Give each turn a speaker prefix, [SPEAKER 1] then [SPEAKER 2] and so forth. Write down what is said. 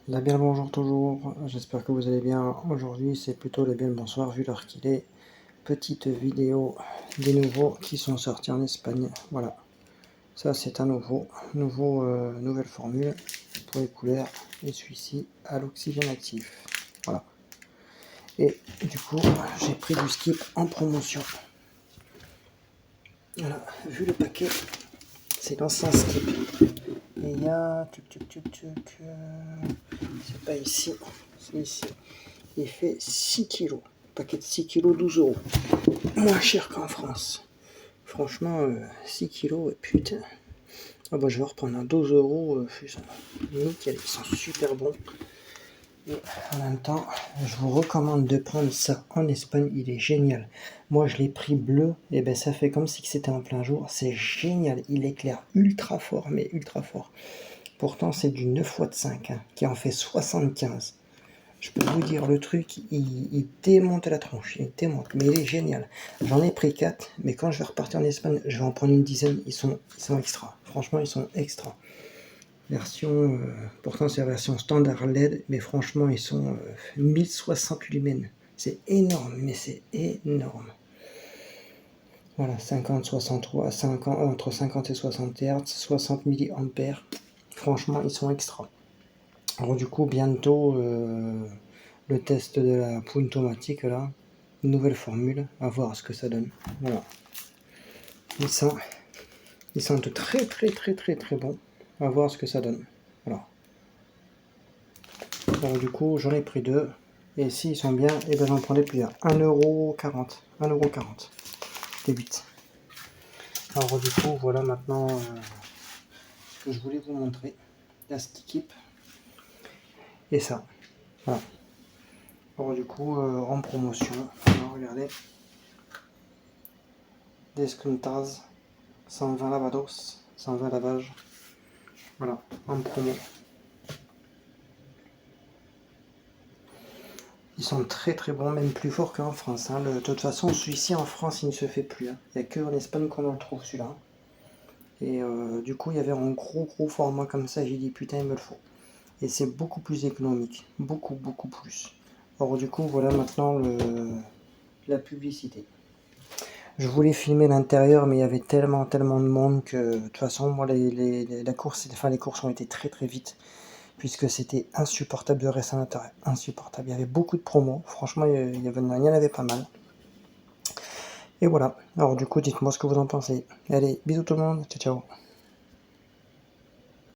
[SPEAKER 1] La bien le bonjour toujours, j'espère que vous allez bien. Aujourd'hui c'est plutôt le bien le bonsoir vu l'heure qu'il est. Petite vidéo des nouveaux qui sont sortis en Espagne. Voilà, ça c'est un nouvelle formule pour les couleurs et celui-ci à l'oxygène actif. Voilà. Et du coup j'ai pris du skip en promotion. Voilà, vu le paquet, c'est l'ancien skip. Et il y a... c'est pas ici, c'est ici. Il fait 6 kilos. Paquet de 6 kilos, 12 euros. Moins cher qu'en France. Franchement, 6 kilos, putain. Ah bah je vais reprendre un 12 euros. Nickel, ils sont super bons. Et en même temps, je vous recommande de prendre ça en Espagne, il est génial. Moi je l'ai pris bleu, et ben ça fait comme si c'était en plein jour. C'est génial, il éclaire ultra fort, mais ultra fort. Pourtant c'est du 9 watts 5, hein, qui en fait 75. Je peux vous dire, le truc, il démonte la tronche, il démonte, mais il est génial. J'en ai pris 4, mais quand je vais repartir en Espagne, je vais en prendre une dizaine, ils sont extra. Franchement, ils sont extra. Version, pourtant c'est la version standard LED, mais franchement, ils sont 1060 lumens. C'est énorme, mais c'est énorme. Voilà, 50, 63, 50, entre 50 et 60 Hz, 60 mA. Franchement, ils sont extra. Alors du coup, bientôt le test de la pouille automatique là, une nouvelle formule, à voir ce que ça donne. Voilà. Ils sont de très bons. À voir ce que ça donne. Voilà. Alors du coup, j'en ai pris deux. Et s'ils sont bien, et ben j'en prendrai plusieurs. 1,40 €. 1,40 €. Les 8. Alors du coup, voilà maintenant ce que je voulais vous montrer. La Skip. Et ça. Voilà. Alors du coup, en promotion, regardez. Descontas, 120 lavados, 120 lavages. Voilà, en promo. Ils sont très bons, même plus forts qu'en France. Hein. De toute façon, celui-ci en France, il ne se fait plus. Hein. Il n'y a que en Espagne qu'on en trouve celui-là. Et du coup, il y avait un gros format comme ça. J'ai dit, putain, il me le faut. Et c'est beaucoup plus économique. Beaucoup plus. Alors du coup, voilà maintenant la publicité. Je voulais filmer l'intérieur, mais il y avait tellement de monde que de toute façon, moi, les courses ont été très vite, puisque c'était insupportable de rester à l'intérieur. Insupportable. Il y avait beaucoup de promos. Franchement, il y en avait pas mal. Et voilà. Alors du coup, dites-moi ce que vous en pensez. Allez, bisous tout le monde. Ciao.